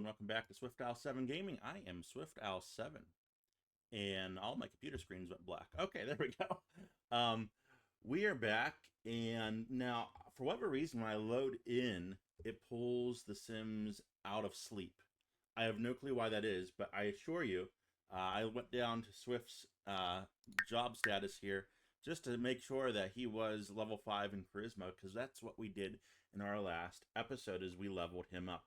welcome back to Swift Owl 7 Gaming. I am Swift Owl 7, and all my computer screens went black. Okay, there we go. We are back, and now, for whatever reason, when I load in, it pulls the Sims out of sleep. I have no clue why that is, but I assure you, I went down to Swift's job status here just to make sure that he was level 5 in Charisma, because that's what we did in our last episode, is we leveled him up.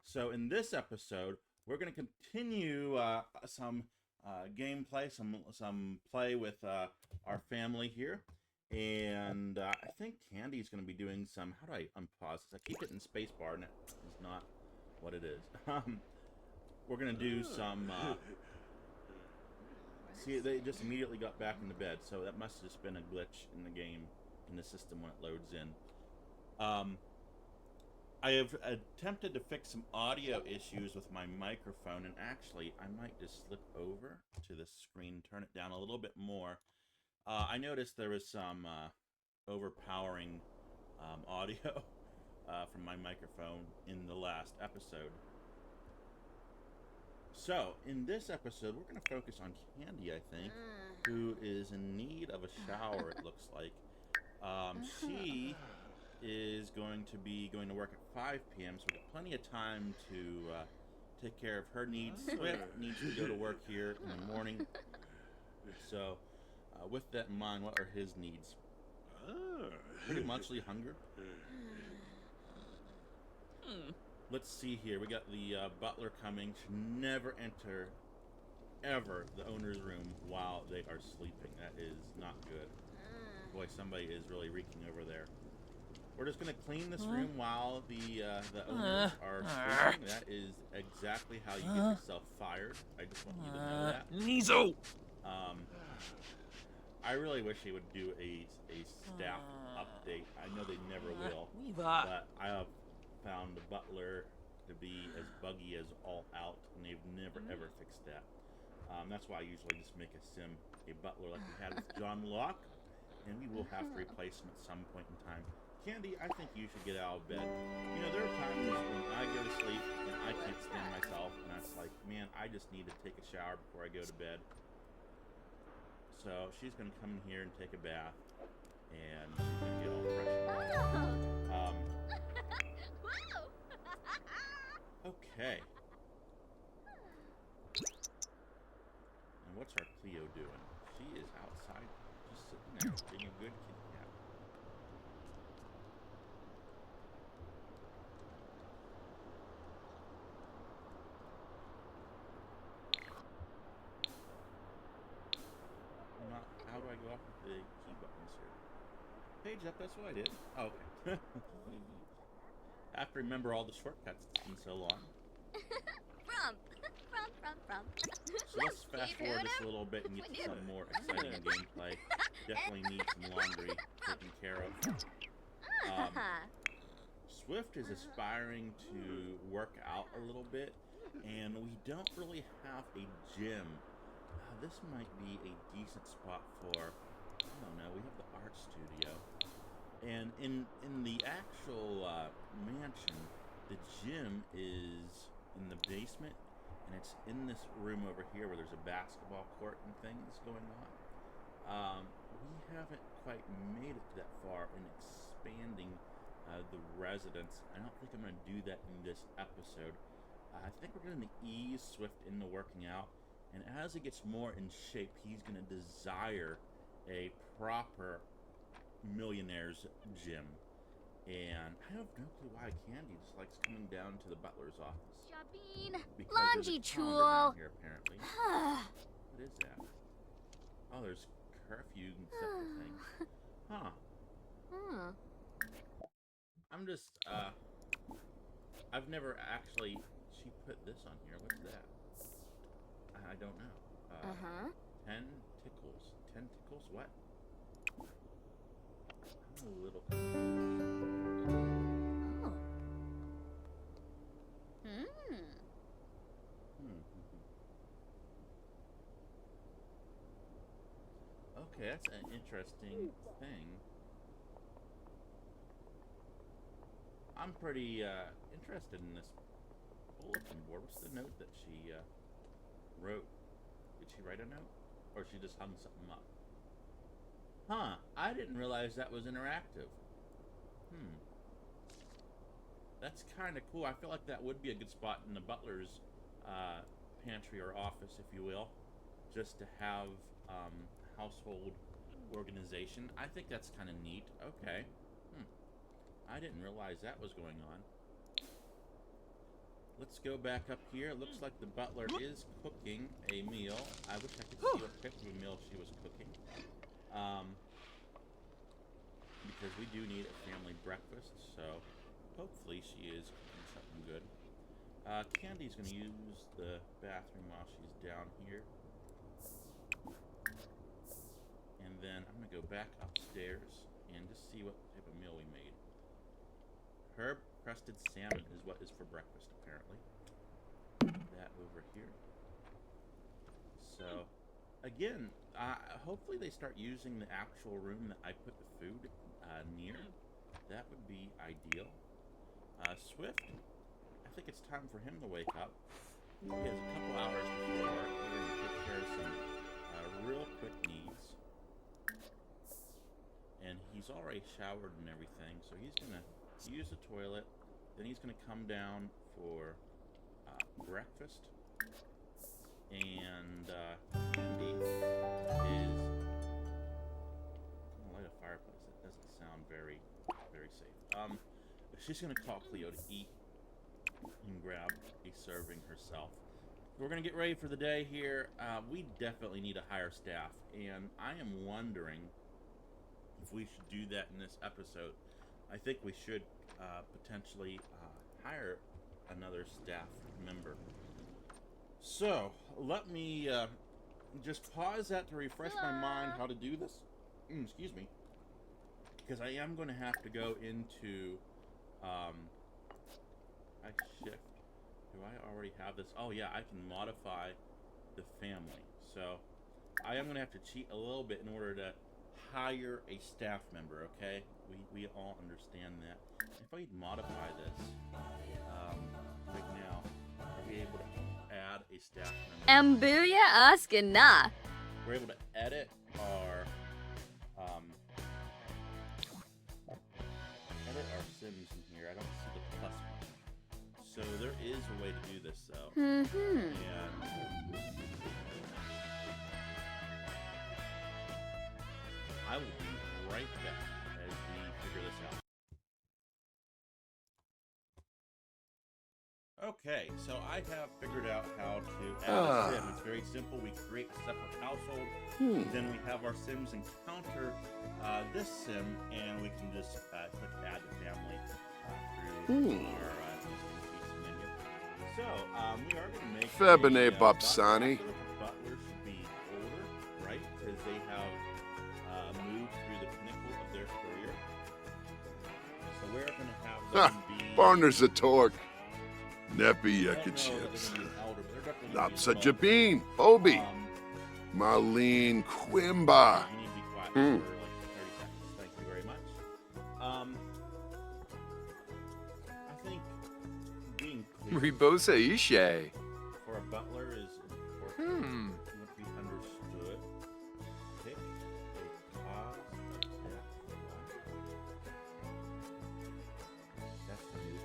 So in this episode, we're going to continue some gameplay, some play with our family here. And I think Candy's going to be doing some... How do I unpause this? I keep hitting spacebar, and it is not what it is. We're going to do some... See, they just immediately got back into bed, so that must have just been a glitch in the game, in the system when it loads in. I have attempted to fix some audio issues with my microphone, and actually, I might just slip over to the screen, turn it down a little bit more. I noticed there was some overpowering audio from my microphone in the last episode. So, in this episode, we're going to focus on Candy, I think, who is in need of a shower, it looks like. She is going to be going to work at 5 p.m., so we've got plenty of time to take care of her needs. Swift needs to go to work here in the morning. So, with that in mind, what are his needs? Pretty muchly hunger. Let's see here. We got the butler coming. Should never enter, ever, the owner's room while they are sleeping. That is not good. Boy, somebody is really reeking over there. We're just going to clean this room while the owners are sleeping. That is exactly how you get yourself fired. I just want you to know that. Nizo! I really wish they would do a staff update. I know they never will, but I have found the butler to be as buggy as all out, and they've never ever fixed that. That's why I usually just make a sim a butler like we had with John Locke, and we will have to replace him at some point in time. Candy, I think you should get out of bed. You know, there are times when I go to sleep and I can't stand myself, and it's like, man, I just need to take a shower before I go to bed. So she's going to come in here and take a bath, and she's going to get all fresh. Okay. And what's our Cleo doing? She is outside, just sitting there, being a good kitty cat. How do I go off with the key buttons here? Page up, that's what I did. Oh, okay. I have to remember all the shortcuts. It's been so long. So let's fast forward this a little bit and get to some more exciting gameplay. Definitely need some laundry taken care of. Swift is aspiring to work out a little bit, and we don't really have a gym. This might be a decent spot for, I don't know, we have the art studio. And in the actual mansion, the gym is in the basement, and it's in this room over here where there's a basketball court and things going on. We haven't quite made it that far in expanding the residence. I don't think I'm going to do that in this episode. I think we're going to ease Swift into working out, and as he gets more in shape, he's going to desire a proper millionaire's gym. And I have no clue why Candy just likes coming down to the butler's office. Because Laundry there's a calendar tool. down here, apparently. What is that? Oh, there's curfew and separate things. Huh. I'm just, I've never actually... She put this on here. What's that? I don't know. 10 tickles. 10 tickles? What? I'm a little confused. Okay, that's an interesting thing. I'm pretty interested in this bulletin board. What's the note that she wrote? Did she write a note? Or she just hung something up? Huh, I didn't realize that was interactive. That's kind of cool. I feel like that would be a good spot in the butler's pantry or office, if you will, just to have household organization. I think that's kind of neat. Okay. I didn't realize that was going on. Let's go back up here. It looks like the butler is cooking a meal. I wish I could see what type of a meal she was cooking. Because we do need a family breakfast, so hopefully she is cooking something good. Candy's going to use the bathroom while she's down here. And then I'm going to go back upstairs and just see what type of meal we made. Herb crusted salmon is what is for breakfast, apparently. That over here. So, again, hopefully they start using the actual room that I put the food near. That would be ideal. Swift, I think it's time for him to wake up. He has a couple hours before work. We're going to take care of some real quick needs. And he's already showered and everything, so he's going to use the toilet. Then he's going to come down for breakfast. And Candy is going to light a fireplace. It doesn't sound very, very safe. She's going to call Cleo to eat and grab a serving herself. We're going to get ready for the day here. We definitely need to hire staff, and I am wondering if we should do that in this episode. I think we should potentially hire another staff member. So, let me just pause that to refresh my mind how to do this. Excuse me. Because I am going to have to go into I shift. Do I already have this? Oh yeah, I can modify the family. So, I am going to have to cheat a little bit in order to hire a staff member, okay? We all understand that. If I modify this right now, I'll be able to add a staff member. Ambuya askina. We're able to edit our Sims in here. I don't see the plus button. So there is a way to do this though. And I will be right back as we figure this out. Okay, so I have figured out how to add a sim. It's very simple. We create a separate household. Then we have our Sims encounter this sim, and we can just click add to family through our menu. So, we are going to make Febine Bapsani. The butler should be older, right? Because they have moved through the pinnacle of their career. So we're going to have them be... Barner's a torque. Neppy Chips. Napsa Jabin. Obi. Marlene Quimba. You need to be quiet for like 30 seconds. Thank you very much. I think being clear Ribosa Ishe. for a butler is important. You want to be understood. Pick a cause of death. That's new.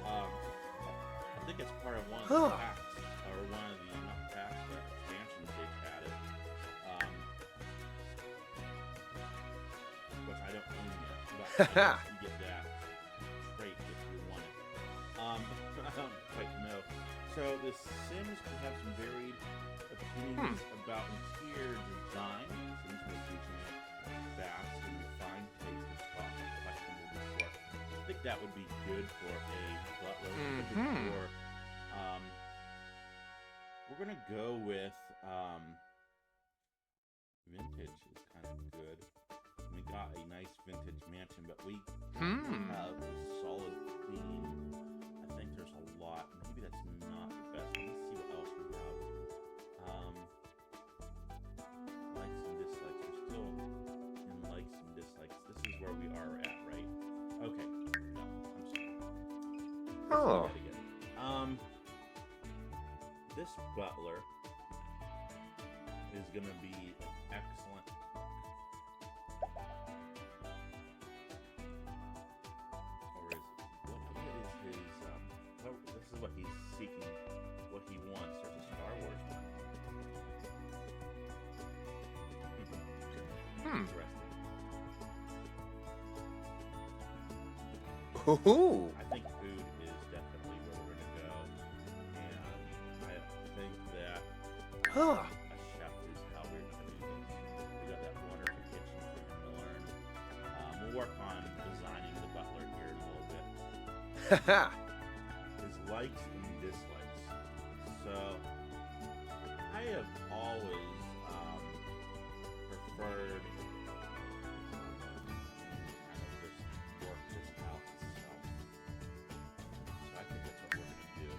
I think it's part of one of the packs, or one of the not packs, but expansions they've added. Which I don't own yet, but you get that trait if you want it. I don't quite know. So the Sims can have some varied opinions about interior design. Sims will feature vast and refined taste of thought and questionable before. I think that would be good for a butler. We're gonna go with vintage is kind of good. We got a nice vintage mansion, but we have a solid theme. I think there's a lot. Maybe that's not the best. Let's see what else we have. Likes and dislikes. We're still in likes and dislikes. This is where we are at. Oh. This butler is gonna be an excellent cook. Or is what is his this is what he's seeking, what he wants. There's a Star Wars one. Interesting. Ooh. I think food is definitely where we're gonna go, and I think that Huh. a chef is how we're gonna do this. We got that wonderful kitchen for him to learn. We'll work on designing the butler here in a little bit. Haha. His likes and dislikes. So I have always preferred work this out itself. So I think that's what we're gonna do.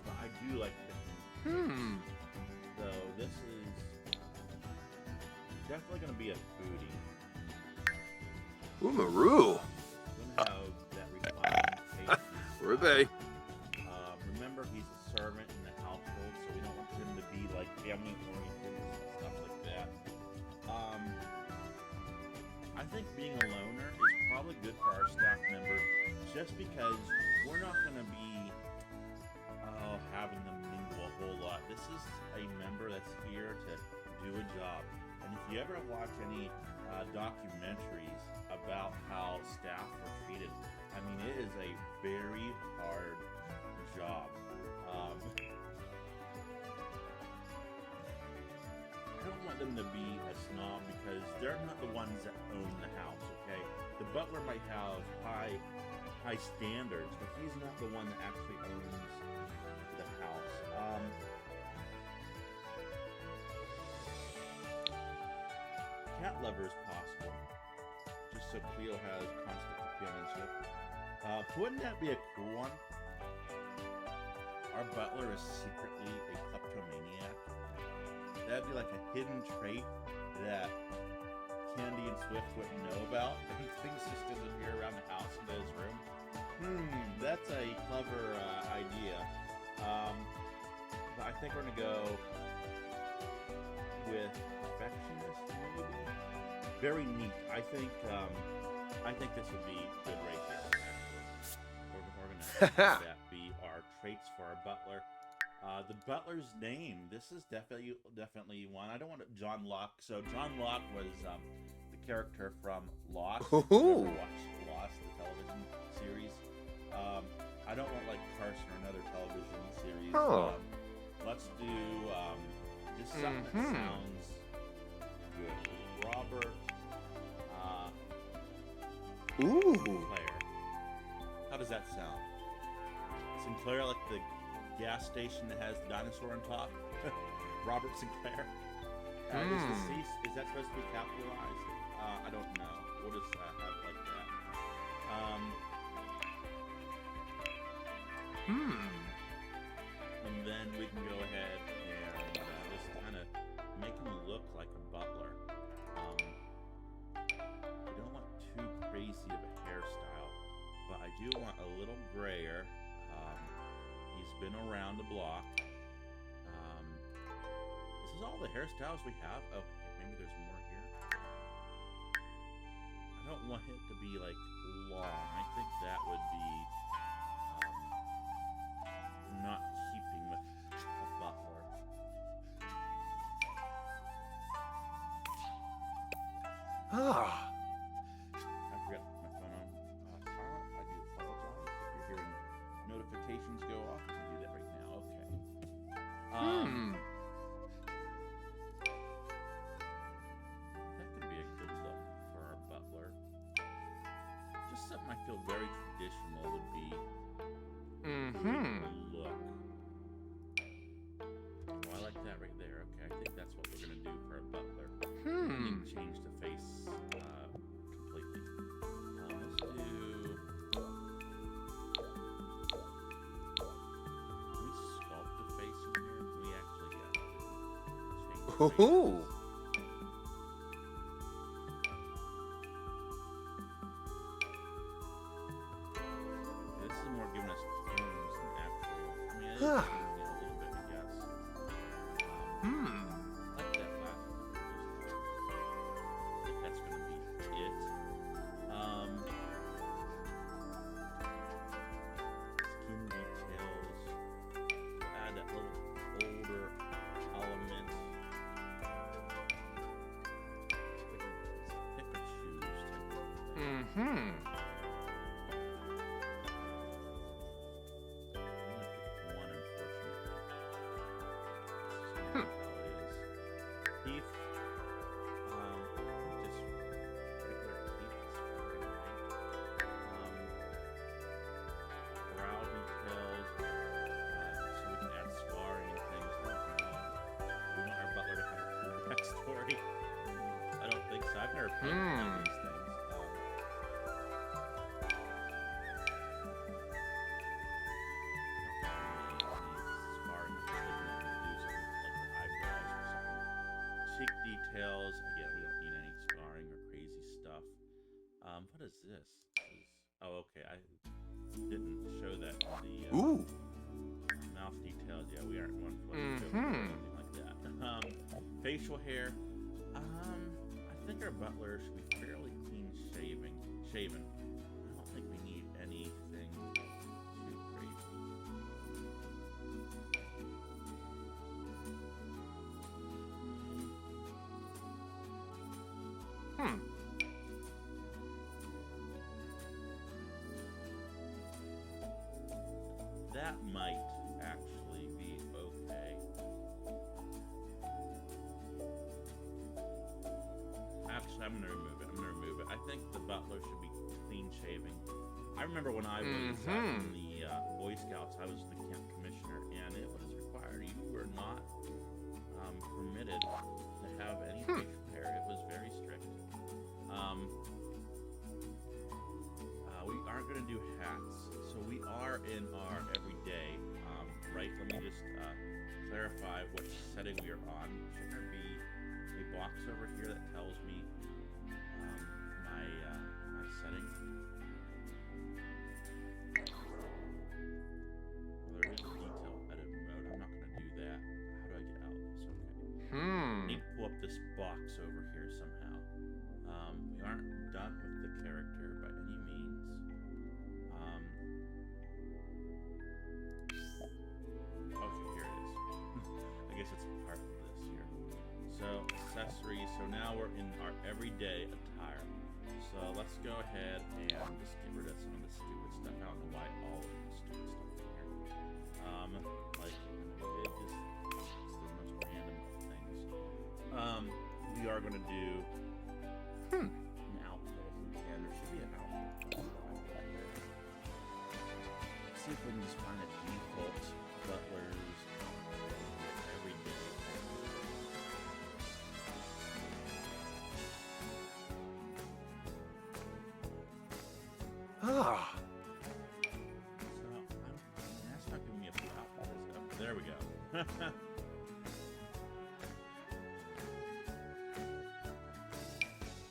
But I do like cooking. So this is definitely gonna be a foodie. Ooh-maroo. Gonna have that refined taste. Were they? Remember, he's a servant in the household, so we don't want him to be like family oriented and stuff like that. I think being a loner is probably good for our staff member, just because we're not going to be having them mingle a whole lot. This is a member that's here to do a job. And if you ever watch any documentaries about how staff are treated, I mean, it is a very hard job. I don't want them to be a snob because they're not the ones that own the house, okay? The butler might have high standards, but he's not the one that actually owns the house. Cat lover is possible, just so Cleo has constant companionship. Wouldn't that be a cool one? Our butler is secretly a kleptomaniac. That'd be like a hidden trait that Candy and Swift wouldn't know about. He thinks just disappear around the house into his room. That's a clever idea. But I think we're gonna go with perfectionist, maybe. Very neat. I think this would be good right here. Actually, we're gonna have that be our traits for our butler. The butler's name. This is definitely one. I don't want it John Locke. So John Locke was the character from Lost. If you ever watched Lost, the television series. I don't want like Carson or another television series. Let's do just something that sounds good. Robert. Sinclair. How does that sound? Sinclair, like the gas station that has the dinosaur on top. Robert Sinclair. Is that supposed to be capitalized? I don't know. We'll just have like that. And then we can go ahead and just kind of make him look like a butler. I don't want too crazy of a hairstyle, but I do want a little grayer. He's been around the block. This is all the hairstyles we have. Oh, maybe there's more here. I don't want it to be like long. I think that would be not keeping with a butler. I forgot to put my phone on silent. I do apologize if you're hearing notifications go off. I can do that right now. Okay. That could be a good look for our butler. Just something I feel very traditional would be. Look. Oh, I like that right there. Okay, I think that's what we're gonna do for a butler. We need to change the face completely. Let's do. Can we sculpt the face in here? Can we actually change the face? a little bit, I guess. Like that last one. I think that's going to be it. Skin details. Add that little older element. Pick or choose type of thing. I'm gonna pick one, unfortunately. This is not how it is. Teeth. Just regular teeth is fine, right? Brow details. So we can add scarring and things. I don't know. We want our butler to have a cool backstory. I don't think so. I've never played one of these things. Cheek details. Again, we don't need any scarring or crazy stuff. What is this? Oh, okay. I didn't show that in the Ooh. mouth details. Yeah, we aren't going for anything like that. Facial hair. I think our butler should be fairly clean shaven. I don't think we need anything too crazy. That might actually be okay. Actually, I'm gonna remove it. I think the butler should be clean shaving. I remember when I was in the Boy Scouts, I was the camp commissioner, and it was required. You were not permitted to have any facial hair. It was very strict. We aren't going to do hats, so we are in our everyday, right? Let me just clarify what setting we are on. Should there be a box over here that tells me my setting? Well, there is a detail edit mode. I'm not going to do that. How do I get out of this? Okay. I need to pull up this box over here somehow. We aren't done with the character by any means. Oh, so here it is. I guess it's part of this here. So, accessories. So now we're in our everyday attire. So let's go ahead and just get rid of some of the stupid stuff. I don't know why all of the stupid stuff in here. Like, it just, it's the most random of things. We are going to do an outfit if we can. There should be an outfit. Let's see if we can just find a default butler's everyday. Ah. So, that's not giving me a full outfit. There we go.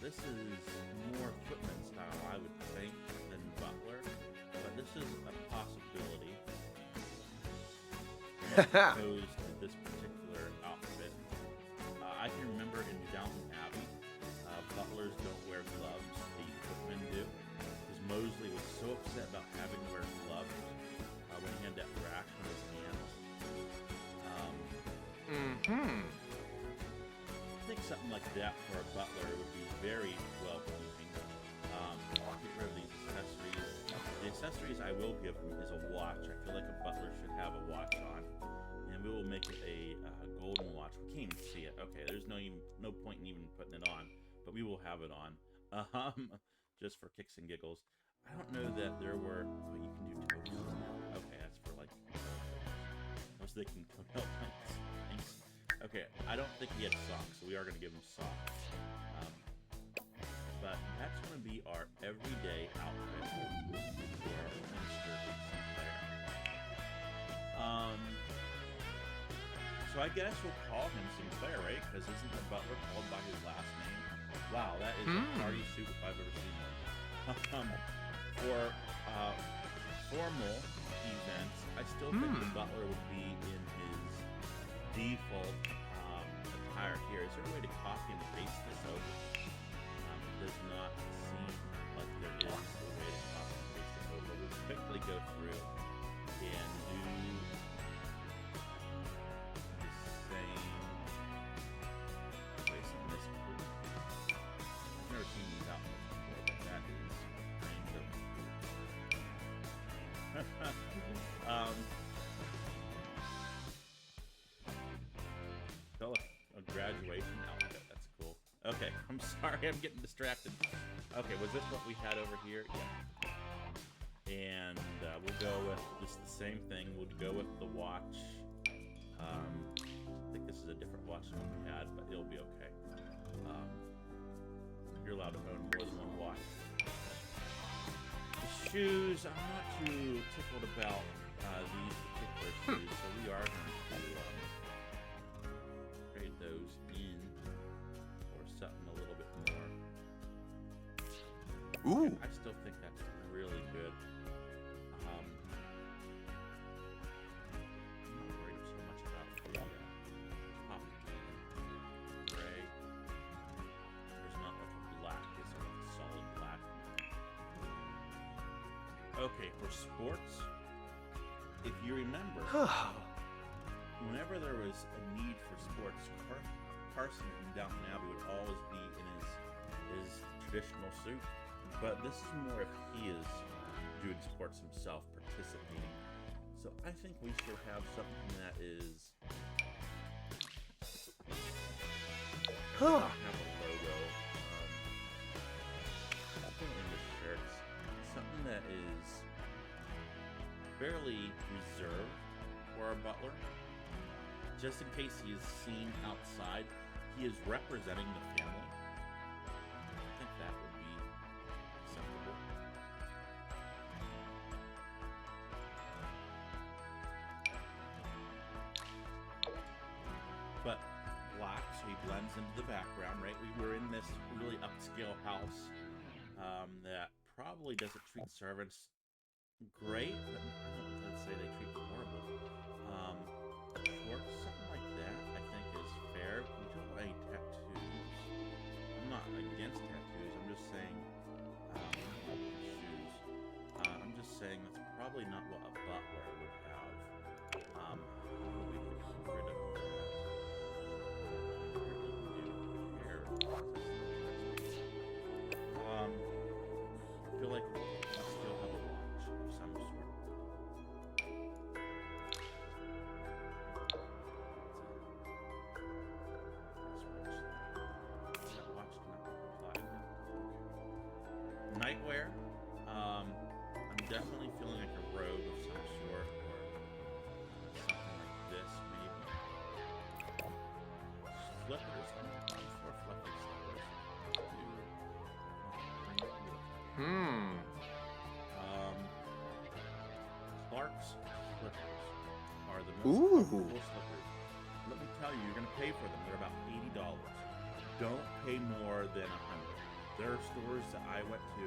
This is more equipment style, I would think, than Butler, but this is a possibility. Opposed to this particular outfit. I can remember in Downton Abbey, butlers don't wear gloves, the footmen do, because Mosley was so upset about having to wear gloves when he had that rash on his hands. I think something like that for a butler would be very well-keeping. I'll get rid of these accessories. The accessories I will give him is a watch. I feel like a butler should have a watch on. And we will make it a golden watch. We can't even see it. Okay, there's no point in even putting it on. But we will have it on. Just for kicks and giggles. I don't know that there were... But you can do toes now. Okay, that's for like... I was thinking... Okay, I don't think he had socks, so we are going to give him socks. But that's going to be our everyday outfit for Mr. Sinclair. So I guess we'll call him Sinclair, right? Because isn't the butler called by his last name? Wow, that is a party suit if I've ever seen one. For formal events, I still think the Butler would be in his default attire here. Is there a way to copy and paste this over? It does not seem like there is a way to copy and paste it over. We'll quickly go through and do the same. Place on this group. I've never seen these out much before, but that is random. So a graduation outfit. That's cool. Okay, I'm sorry, I'm getting distracted. Okay, was this what we had over here? Yeah. And we'll go with just the same thing. We'll go with the watch. I think this is a different watch than what we had, but it'll be okay. You're allowed to own more than one watch. The shoes, I'm not too tickled about these particular shoes, so we are going to trade those in for something a little bit more. Ooh. I still think that's really good. I'm not worried so much about the top gray. There's not like a black, is there like a solid black? Okay, for sports, if you remember, whenever there was a need for sports, Carson from Downton Abbey would always be in his traditional suit. But this is more if he is doing sports himself, participating. So I think we should have something that is have a logo. Something in the shirts. Something that is fairly reserved for our Butler. Just in case he is seen outside, he is representing the family. I think that would be acceptable. But black, so he blends into the background, right? We were in this really upscale house that probably doesn't treat servants great, but let's say they treat them horrible. Shorts, something like that, I think is fair. We don't want any tattoos. I'm not against tattoos. I'm just saying shoes. I'm just saying that's probably not what a butler would have. We could get rid of that. I feel like we still have a watch of some sort. Nightwear. I'm definitely feeling like a robe of some sort, or something like this, maybe. Flippers. I'm for flippy slippers. Clark's slippers are the most comfortable slippers. Let me tell you, you're gonna pay for them. They're about $80. Don't pay more than $100. There are stores that I went to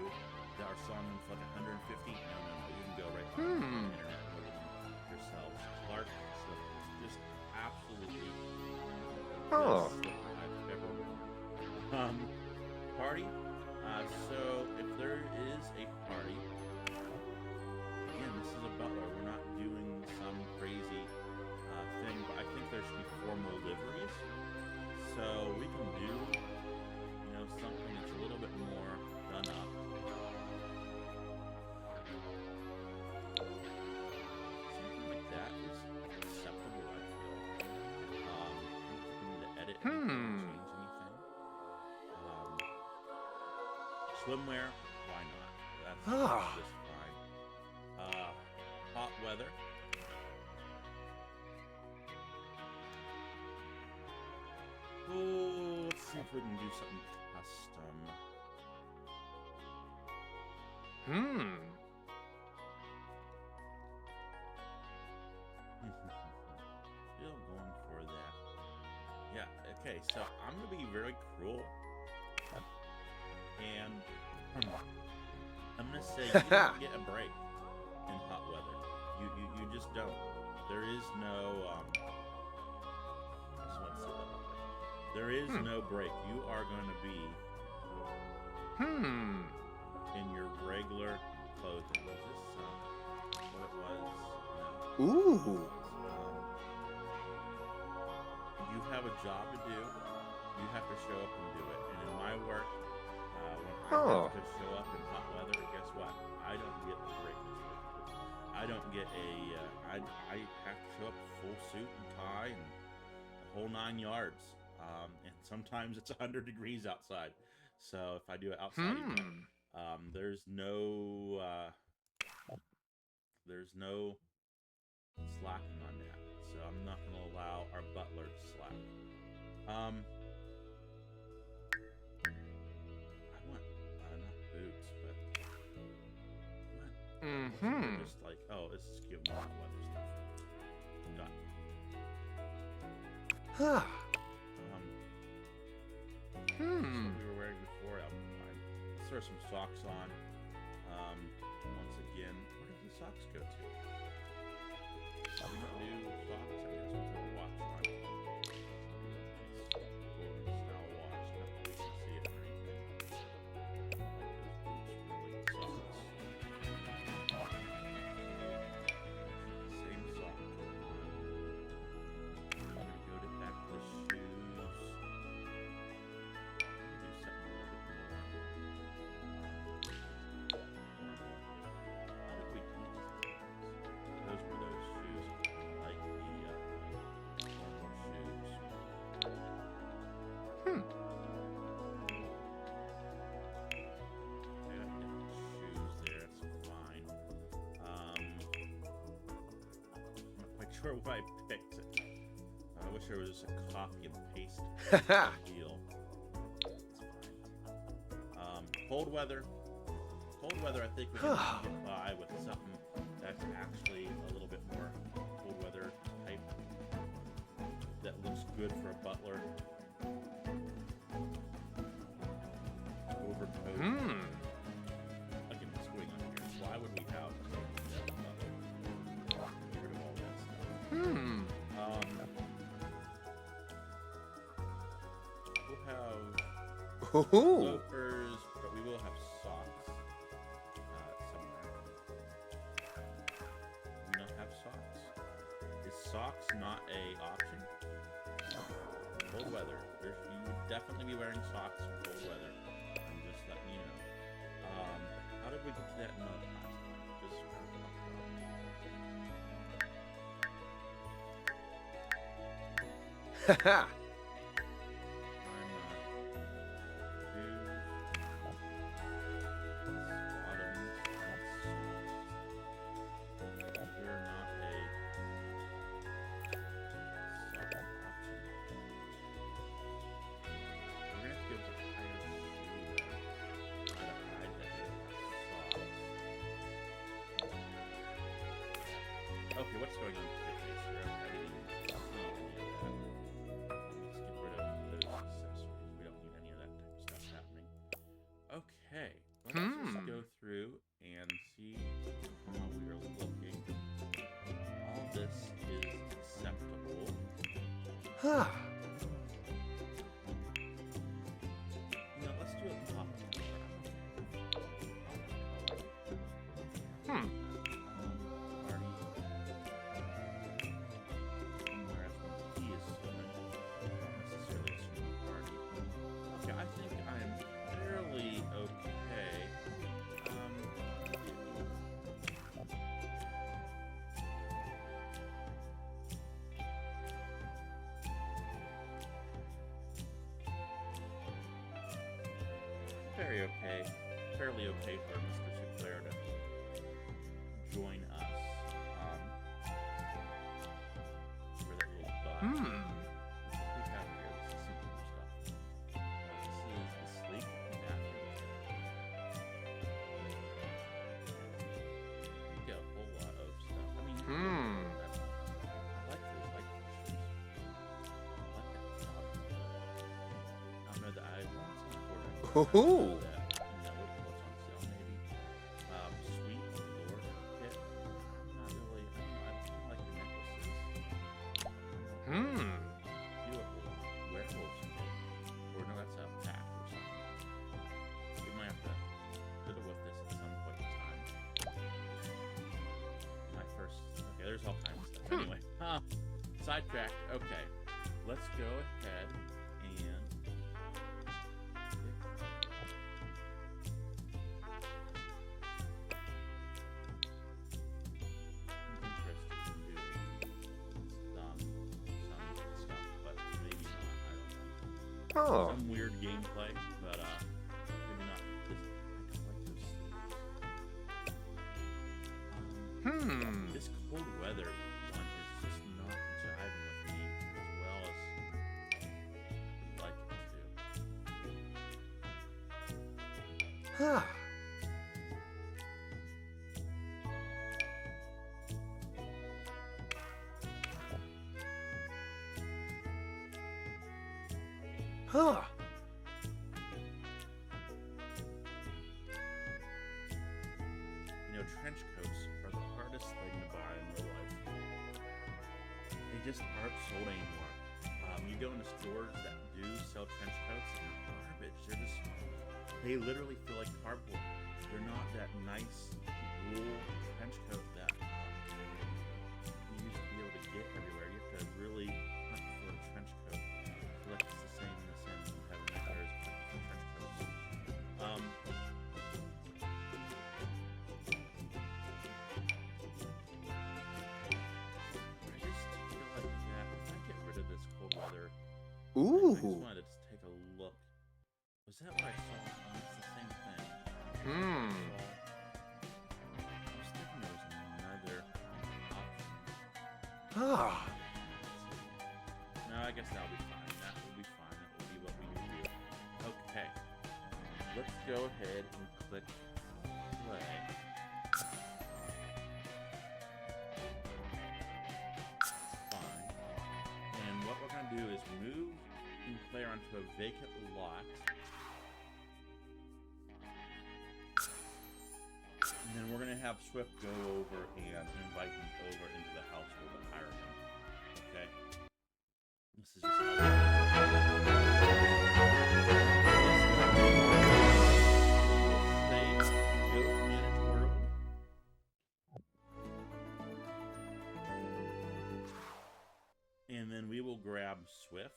that are selling them for like $150. No. You can go right on the internet and order them yourselves. Clark slippers, just absolutely the best slipper I've ever worn. Party. So if there is a party, again, this is a Butler. We're not doing some crazy thing, but I think there should be formal liveries. So we can do, something that's a little bit more done up. Something like that is acceptable, I feel. I'm looking to edit anything, change anything. Swimwear, why not? That's just fine. Hot weather. Oh, let's see if we can do something custom. Still going for that. Yeah, okay, so I'm gonna be very cruel. And I'm gonna say you don't get a break in hot just don't. There is no. I just want to say that. There is no break. You are going to be in your regular clothing. Was this what it was? No. Ooh. You have a job to do. You have to show up and do it. And in my work, when I have to show up in hot weather, guess what? I don't get a break. I don't get a. I have to show up full suit and tie and the whole 9 yards. And sometimes it's 100 degrees outside. So if I do it outside, there's no slacking on that. So I'm not going to allow our butler to slack. I want not boots, but just like, oh, this is cute hot weather stuff. Done. Huh. We were wearing before. Let's throw some socks on. Once again, where did the socks go to? We don't do socks. I guess we'll throw a watch on. Style watch. Not that we can see it or anything. Like those boots really sucks. Same sock. We're gonna go to back to the shoes. Do something a little bit more. How did we do these? Those were those shoes, like the normal shoes. They got different shoes there. That's fine. I'm not quite sure why I picked it. I wish there was just a copy and paste deal. It's fine. Cold weather. Cold weather, I think we can get by with something that's actually a little bit more cold weather type that looks good for a butler. Overcoat. Again, what's going on here? Why would we have a butler? Get rid of all that stuff. We'll have loafers, but we will have socks somewhere. We don't have socks. Is socks not a option? Cold weather. You would definitely be wearing socks in cold weather. I'm just letting you know. How did we get to that note last time? Just Haha. Okay, what's going on with your face here? I didn't even see any of that. Let's get rid of those accessories. We don't need any of that type of stuff happening. Okay, let's just go through and see how we are looking. All this is acceptable. Huh. You know, let's do it pop. Very okay, fairly okay for Mr. Sinclair to join us. For that little dot. What do we have here? This is some cool stuff. This is the sleep bathroom. We got a whole lot of stuff. I mean, I like those light shoes. I like that top. I don't know that I want some for that. Ooh. What's on sale, maybe? Sweet Lord kit. I'm not really. I Huh. Sidetracked. Okay. Let's go ahead and... some stuff, but maybe not. I don't know. Oh. Some weird gameplay, but maybe not this. I don't like this. This cold weather one is just not jiving with me as well as I'd like it to. Huh. Huh. You know, trench coats are the hardest thing to buy in real life. They just aren't sold anymore. You go into stores that do sell trench coats and they're garbage. They're just, they literally feel like cardboard. They're not that nice wool trench coat that you used to be able to get everywhere. You have to really hunt for a trench coat. I feel like it's the same in the sense of having nightmares for trench coats. I just feel like that if I get rid of this cold weather, I just Ooh. wanted to take a look. Was that what I saw? It's the same thing. Hmm. I was thinking there was another option. Ah. No, I guess that'll be fine. That will be fine. That will be what we do. Okay. Let's go ahead and click play. Fine. And what we're going to do is move the player onto a vacant lot. And then we're going to have Swift go over and invite him over into the household and hire him. Okay? This is just how and then we will grab Swift.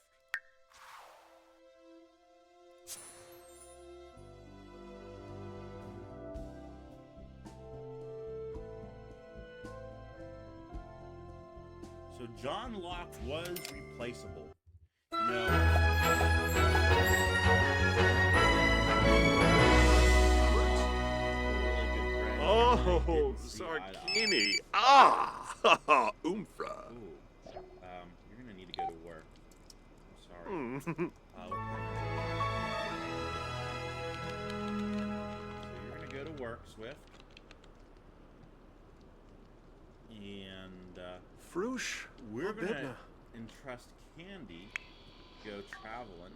So John Locke was replaceable. You know, really good friend. Oh, Didn't see eye to eye. Sarkini. Ah. Oompha. Ooh. You're gonna need to go to work. I'm sorry. Hmm. So you're gonna go to work, Swift. And Frush. we're gonna Bidna. entrust Candy to go traveling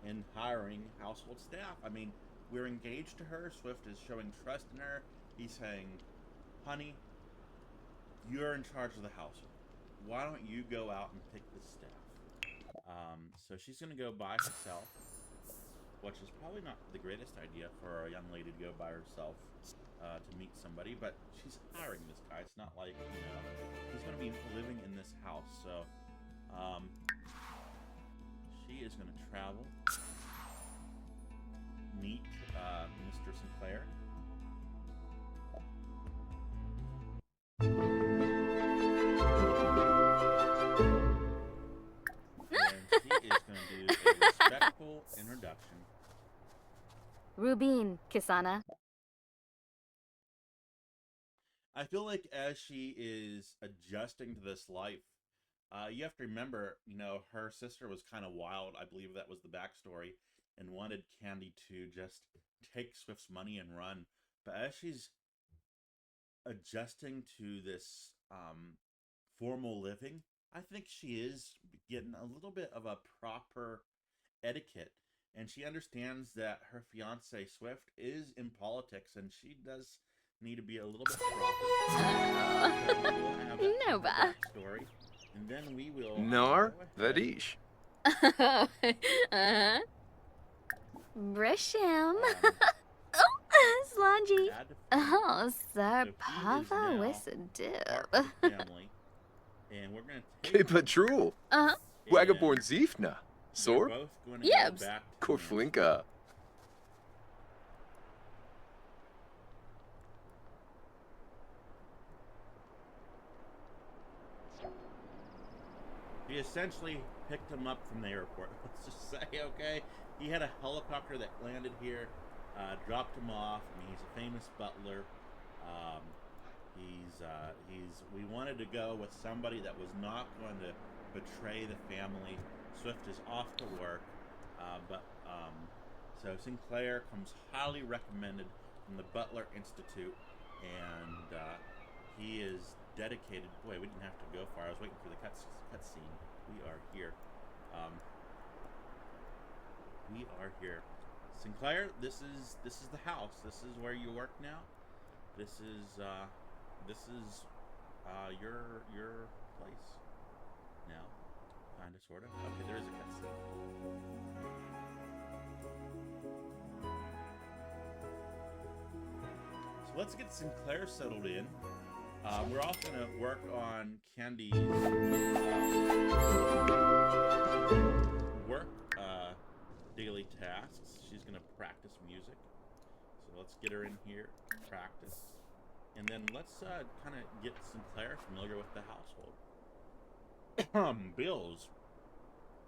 and hiring household staff. I mean, we're engaged to her. Swift is showing trust in her. He's saying, honey, you're in charge of the household. Why don't you go out and pick the staff? So she's going to go by herself, which is probably not the greatest idea for a young lady to go by herself to meet somebody, but she's hiring this guy. It's not like, you know, he's going to be living in this house. So she is going to travel, meet Mr. Sinclair. And she is going to do a respectful introduction. Rubin, Kisana. I feel like as she is adjusting to this life, you have to remember, you know, her sister was kind of wild. I believe that was the backstory, and wanted Candy to just take Swift's money and run. But as she's adjusting to this formal living, I think she is getting a little bit of a proper etiquette. And she understands that her fiance, Swift, is in politics, and she does need to be a little bit proper. So we will have No, her ba. backstory, and then we will Nor go ahead. Vadish. Brisham. Um, Slangy. add to Oh, So Sir he is Pava now with a part dip. of the family. and we're gonna Ke take. patrol. Uh-huh. Wagaborn and Ziefna. They're Sorb. both going to Yebs. go back to Nancy. Korflinka. He essentially picked him up from the airport. Let's just say, okay, he had a helicopter that landed here, dropped him off. I mean, he's a famous butler. Um, we wanted to go with somebody that was not going to betray the family. Swift is off to work, so Sinclair comes highly recommended from the Butler Institute, and he is dedicated. Boy, we didn't have to go far. I was waiting for the cutscene. We are here. We are here. Sinclair, this is the house. This is where you work now. This is your place now, kind of, sort of. Okay, there is a cutscene. So let's get Sinclair settled in. We're also going to work on Candy's work daily tasks. She's going to practice music. So let's get her in here, practice. And then let's kind of get Sinclair familiar with the household. Bills.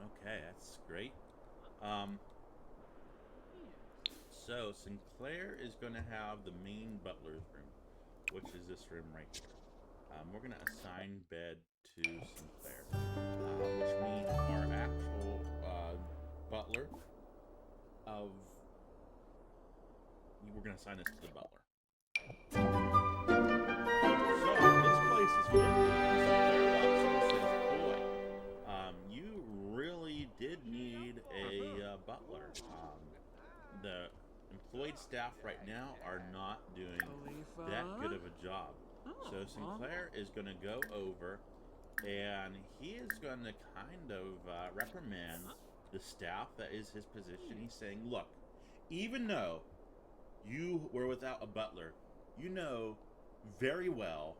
Okay, that's great. So Sinclair is going to have the main butler's room, which is this room right here. We're going to assign bed to Sinclair, which means our actual butler we're going to assign this to the butler. So this place is really Sinclair walks in and says, boy, you really did need a butler. The employed staff right now are not doing that good of a job. So Sinclair is going to go over and he is going to kind of reprimand the staff that is his position. He's saying, look, even though you were without a butler, you know very well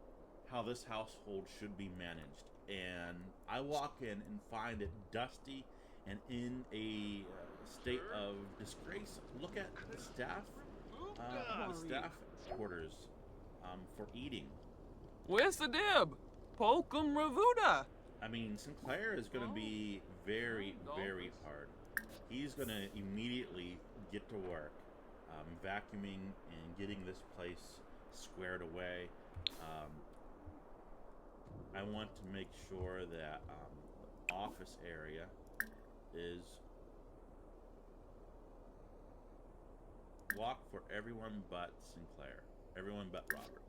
how this household should be managed. And I walk in and find it dusty and in a state of disgrace. Look at the staff quarters for eating. Where's the dib? Pokum Ravuda. I mean, Sinclair is going to be very, very hard. He's going to immediately get to work, vacuuming and getting this place squared away. I want to make sure that the office area is locked for everyone but Sinclair, everyone but Robert.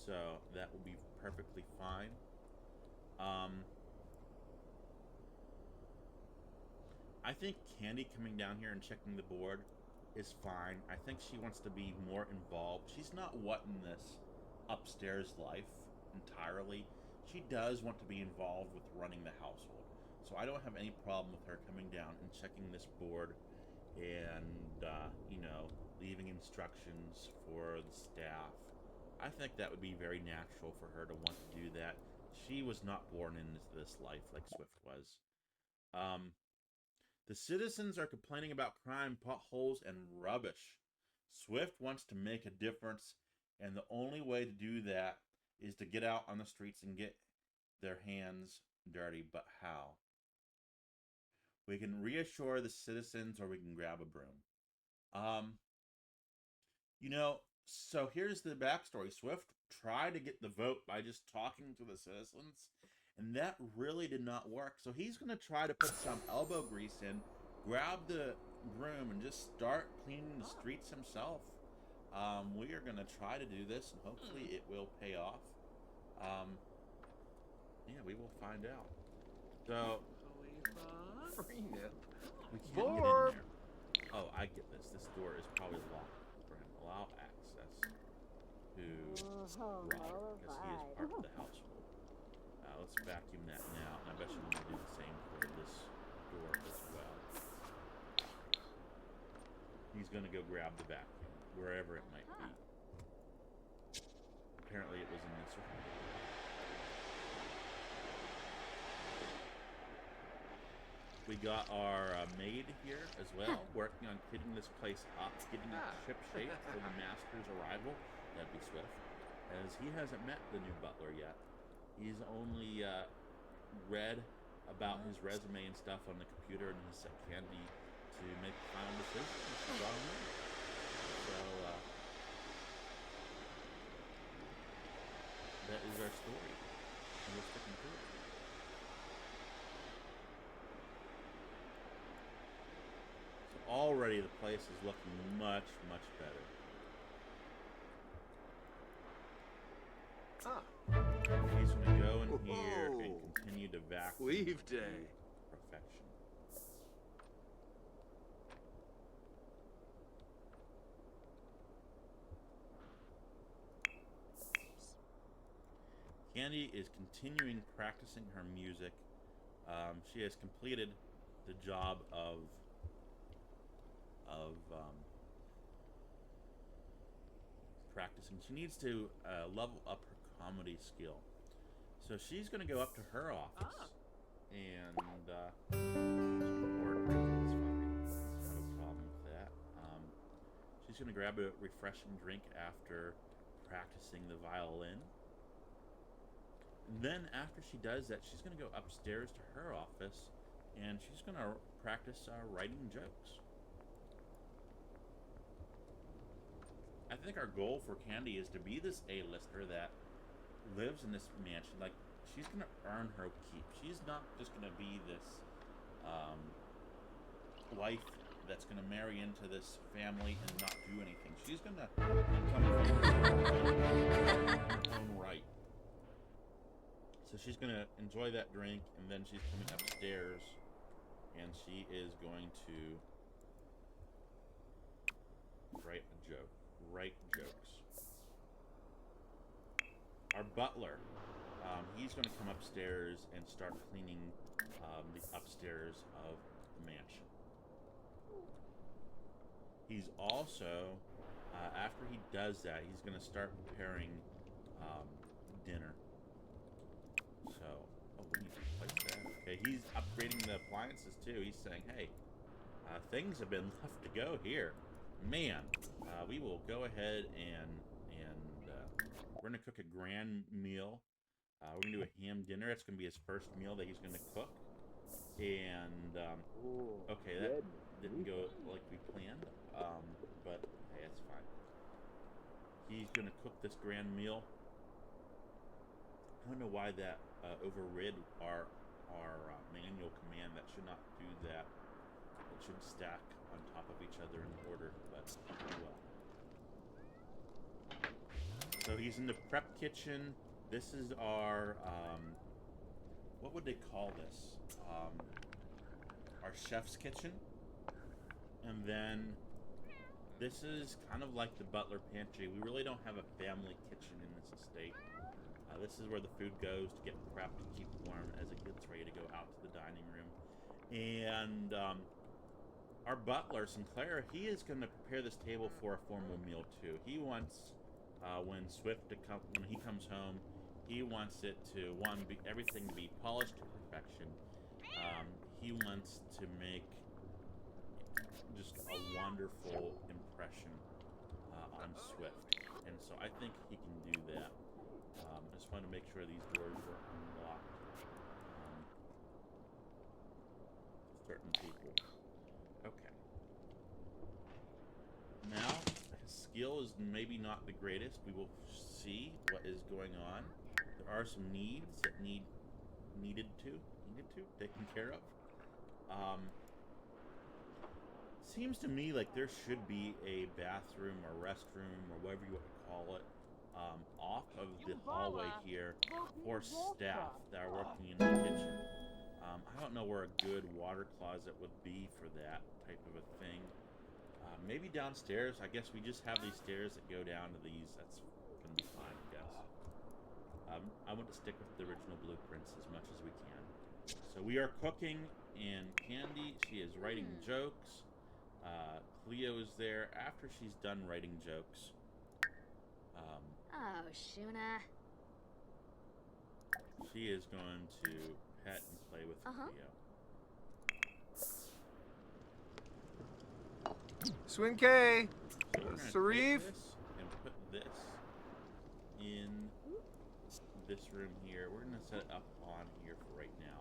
So that will be perfectly fine. I think Candy coming down here and checking the board is fine. I think she wants to be more involved. She's not wanting this upstairs life entirely. She does want to be involved with running the household. So I don't have any problem with her coming down and checking this board and, leaving instructions for the staff. I think that would be very natural for her to want to do that. She was not born into this life like Swift was. The citizens are complaining about crime, potholes, and rubbish. Swift wants to make a difference, and the only way to do that is to get out on the streets and get their hands dirty. But how? We can reassure the citizens or we can grab a broom. So here's the backstory. Swift tried to get the vote by just talking to the citizens, and that really did not work. So he's going to try to put some elbow grease in, grab the broom, and just start cleaning the streets himself. We are going to try to do this, and hopefully it will pay off. We will find out. So we can't get in there. Oh, I get this. This door is probably locked for him. Allow access to Robert, because he is part of the household. Let's vacuum that now. And I bet you want to do the same for this door as well. He's going to go grab the vacuum, wherever it might be. Apparently it was in this room. We got our maid here as well, working on getting this place up, getting it ship shape for the master's arrival. That'd be Swift, as he hasn't met the new butler yet. He's only read about his resume and stuff on the computer, and he set Candy to make the final decision. She brought him in. So that is our story, and we're sticking to it. So already the place is looking much, much better. He's going to go in here and continue to vacuum. Leave day. Perfection. Candy is continuing practicing her music. She has completed the job of practicing. She needs to level up her comedy skill. So she's going to go up to her office and record. It's fine. No problem with that. She's going to grab a refreshing drink after practicing the violin. And then after she does that, she's going to go upstairs to her office and she's going to practice writing jokes. I think our goal for Candy is to be this A-lister that lives in this mansion. Like, she's going to earn her keep. She's not just going to be this wife that's going to marry into this family and not do anything. She's going to become her own right. So she's going to enjoy that drink, and then she's coming upstairs, and she is going to write a joke. Write jokes. Our butler, he's going to come upstairs and start cleaning the upstairs of the mansion. He's also, after he does that, he's going to start preparing dinner. So, we need to replace that. Okay, he's upgrading the appliances too. He's saying, hey, things have been left to go here. Man, we will go ahead and we're going to cook a grand meal. We're going to do a ham dinner. It's going to be his first meal that he's going to cook. And, okay, that didn't go like we planned. But, hey, that's fine. He's going to cook this grand meal. I don't know why that overrid our manual command. That should not do that. It should stack on top of each other in order, but oh well. So he's in the prep kitchen. This is our, what would they call this? Our chef's kitchen. And then this is kind of like the butler pantry. We really don't have a family kitchen in this estate. This is where the food goes to get prepped to keep warm as it gets ready to go out to the dining room. And our butler, Sinclair, he is going to prepare this table for a formal meal too. He wants, when he comes home, he wants it to, everything to be polished to perfection. He wants to make just a wonderful impression on Swift. And so I think he can do that. I just want to make sure these doors are unlocked. Certain people. Okay. Now, his skill is maybe not the greatest. We will see what is going on. There are some needs that needed to taken care of. Seems to me like there should be a bathroom or restroom or whatever you want to call it off of the hallway here for staff that are working in the kitchen. I don't know where a good water closet would be for that type of a thing. Maybe downstairs. I guess we just have these stairs that go down to these. That's going to be fine, I guess. I want to stick with the original blueprints as much as we can. So we are cooking, and Candy, she is writing jokes. Cleo is there after she's done writing jokes. Oh, Shuna. She is going to pet and play with Cleo. Swing K. So we're gonna take Sarif. this and put this in this room here. We're gonna set it up on here for right now.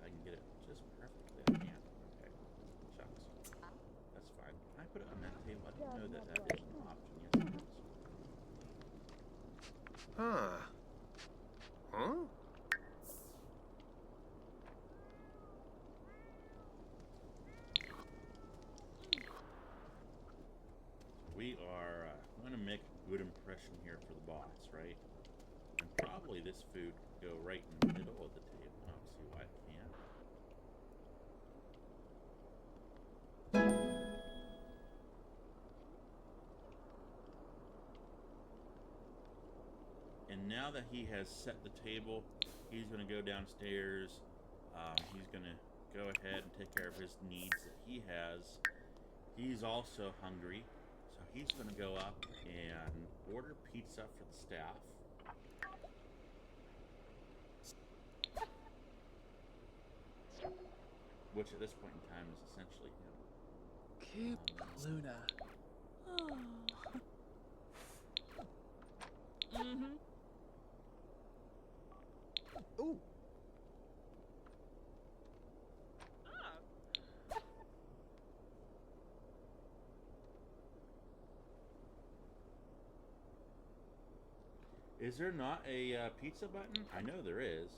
I can get it just perfectly. I can. Okay. Shucks. That's fine. Can I put it on that table? I didn't know that that is an option. Yes, it is. Huh. Huh? We are going to make a good impression here for the boss, right? And probably this food could go right in the middle of the table. I don't see why it can't. And now that he has set the table, he's going to go downstairs. He's going to go ahead and take care of his needs that he has. He's also hungry, so he's going to go up and order pizza for the staff. Which at this point in time is essentially him. Keep Luna. Mm-hmm. Ooh. Is there not a pizza button? I know there is.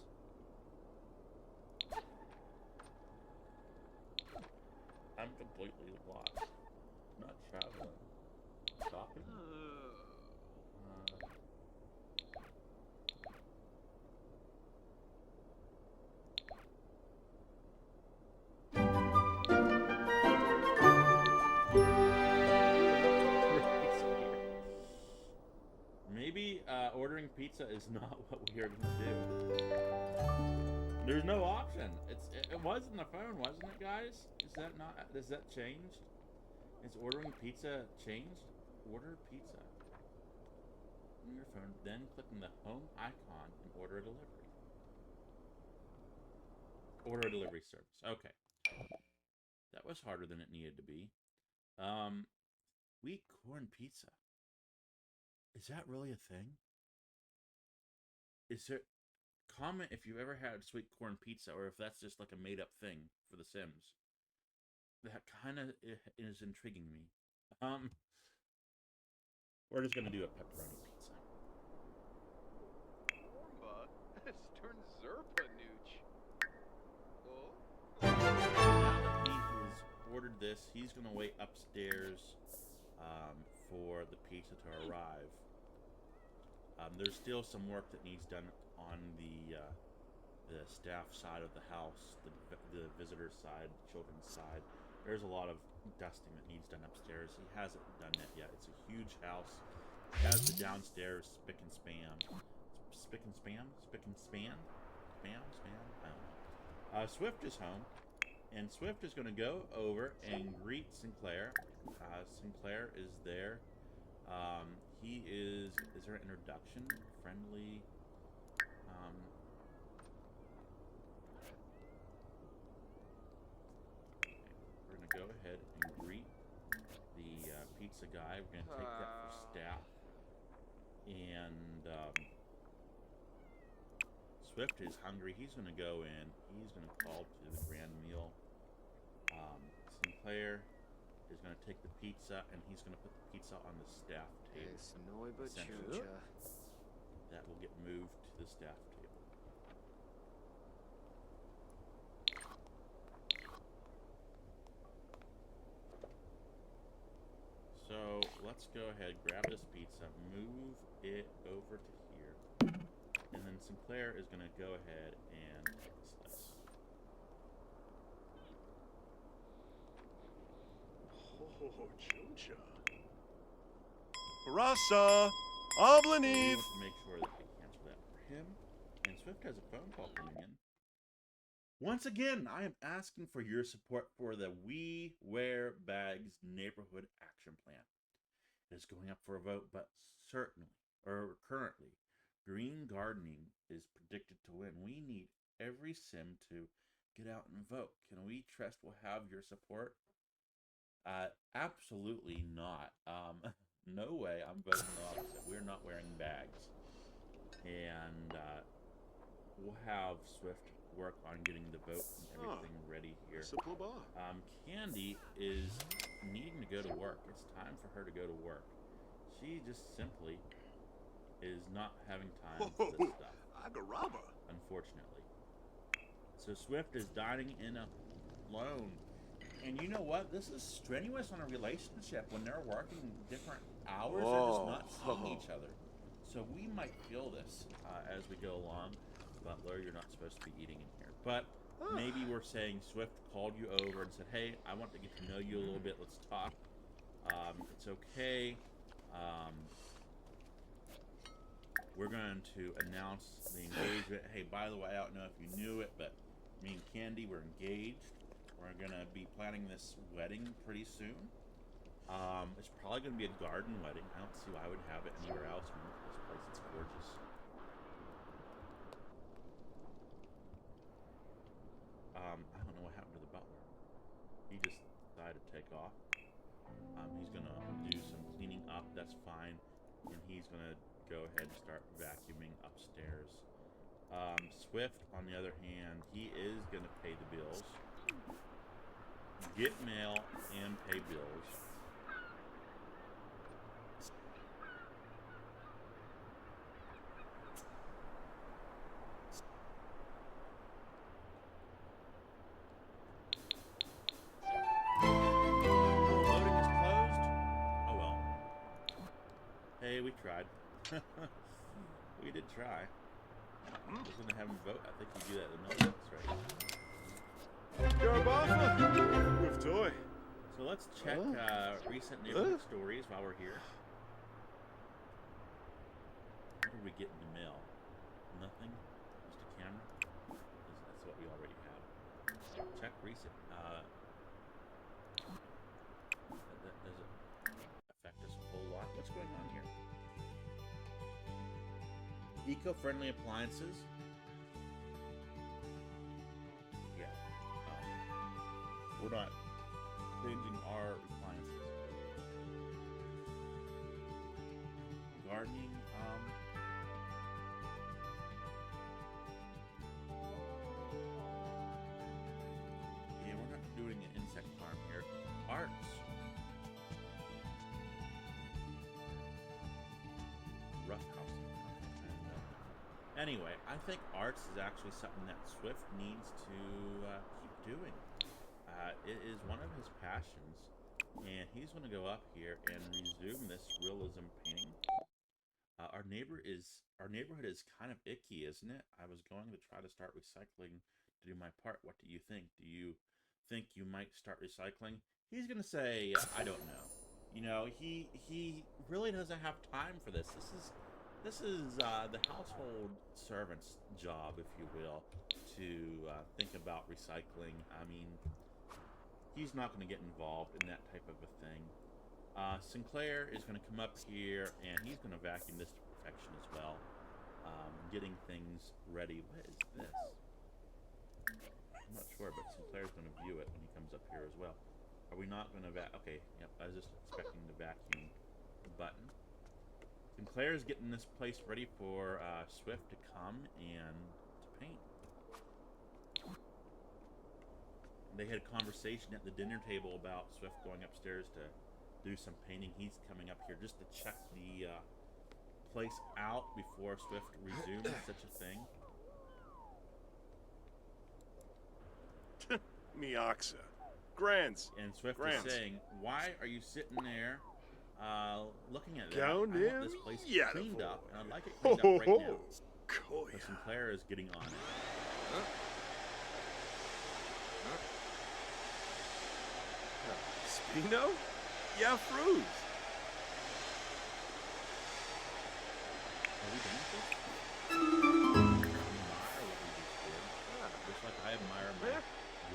I'm completely lost. Not traveling. Shopping? Maybe ordering pizza is not what we are going to do. There's no option. It was in the phone, wasn't it, guys? Is that not? Is that changed? Is ordering pizza changed? Order pizza on your phone, then clicking the home icon and order a delivery. Order a delivery service. Okay, that was harder than it needed to be. Wheat corn pizza. Is that really a thing? Is there... Comment if you've ever had sweet corn pizza, or if that's just like a made-up thing for The Sims. That kind of is intriguing me. We're just gonna do a pepperoni pizza. Now that he has ordered this, he's gonna wait upstairs for the pizza to arrive. There's still some work that needs done on the staff side of the house, the visitor side, children's side. There's a lot of dusting that needs done upstairs. He hasn't done that yet. It's a huge house. It has the downstairs spick and span. Spick and span? Spick and span? Spam? Spam? I don't know. Swift is home. And Swift is going to go over and greet Sinclair. Sinclair is there. He is there an introduction? Friendly. We're going to go ahead and greet the pizza guy. We're going to take that for staff. And Swift is hungry. He's going to go in. He's going to call to the grand meal. Sinclair is going to take the pizza, and he's going to put the pizza on the staff table. Essentially. That will get moved to the staff table. So let's go ahead, grab this pizza, move it over to here, and then Sinclair is going to go ahead and fix this. Oh, Junja. Rasa, Oblaniv. Want to make sure that we cancel that for him. And Swift has a phone call coming in. Once again, I am asking for your support for the We Wear Bags Neighborhood Action Plan. It is going up for a vote, but currently, green gardening is predicted to win. We need every sim to get out and vote. Can we trust we'll have your support? Absolutely not. No way I'm voting the opposite. We're not wearing bags. And we'll have Swift work on getting the vote and everything ready here. Candy is needing to go to work. It's time for her to go to work. She just simply is not having time for this stuff. Unfortunately. So Swift is dining in alone. And you know what? This is strenuous on a relationship when they're working different hours. They're just not seeing each other. So we might feel this as we go along. Butler, you're not supposed to be eating in here. But maybe we're saying Swift called you over and said, hey, I want to get to know you a little bit. Let's talk. It's okay. We're going to announce the engagement. Hey, by the way, I don't know if you knew it, but me and Candy, we're engaged. We're going to be planning this wedding pretty soon. It's probably going to be a garden wedding. I don't see why I would have it anywhere else. I mean, this place is gorgeous. I don't know what happened to the butler. He just decided to take off. He's going to do some cleaning up. That's fine. And he's going to go ahead and start vacuuming upstairs. Swift, on the other hand, he is going to pay the bills. Get mail and pay bills. Voting is closed. Oh well. Hey, we tried. We did try. I was going to have him vote. I think you do that in the middle. That's right. So let's check recent neighborhood stories while we're here. What did we get in the mail? Nothing? Just a camera? That's what we already have. Check recent. That doesn't affect us a whole lot. What's going on here? Eco-friendly appliances. Yeah. We're not changing our appliances. Gardening. Yeah, we're not doing an insect farm here. Arts. Rough house. Anyway, I think arts is actually something that Swift needs to keep doing. It is one of his passions, and he's going to go up here and resume this realism painting. Our neighborhood is kind of icky, isn't it? I was going to try to start recycling to do my part. What do you think? Do you think you might start recycling? He's going to say, I don't know. You know, he really doesn't have time for this. This is the household servant's job, if you will, to think about recycling. I mean, he's not going to get involved in that type of a thing. Sinclair is going to come up here, and he's going to vacuum this to perfection as well. Getting things ready. What is this? I'm not sure, but Sinclair's going to view it when he comes up here as well. Are we not going to okay, yep, I was just expecting the vacuum button. Sinclair's getting this place ready for Swift to come and to paint. They had a conversation at the dinner table about Swift going upstairs to do some painting. He's coming up here just to check the place out before Swift resumes such a thing. Mioxa. Grants. And Swift Grants. is saying, why are you sitting there looking at that? Down I there? want this place Yeah, cleaned up, boy. and I'd like it cleaned up right now. Koya. So Sinclair is getting on it. Spino? Yeah, Fruz. Are we done with this? Admire what we just did. Just like I admire my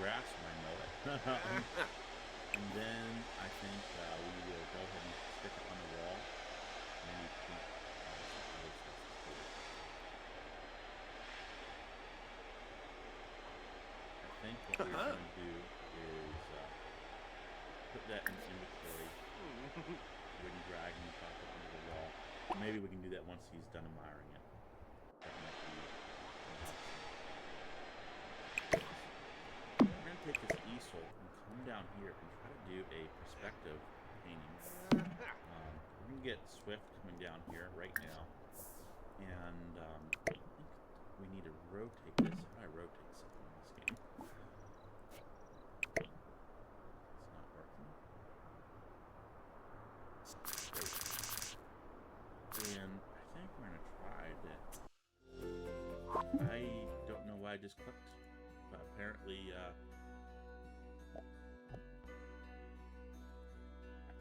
grass when I mow it. And then I think we will go ahead and stick it on the wall. And we can, I think put that in inventory. We can drag and drop it under the wall. Maybe we can do that once he's done admiring it. That might be an option. We're gonna take this easel and come down here and try to do a perspective painting. We're gonna get Swift coming down here right now, and I think we need to rotate this. How do I rotate something in this game? It's not working. And I think we're gonna try that. I don't know why I just clicked, but apparently I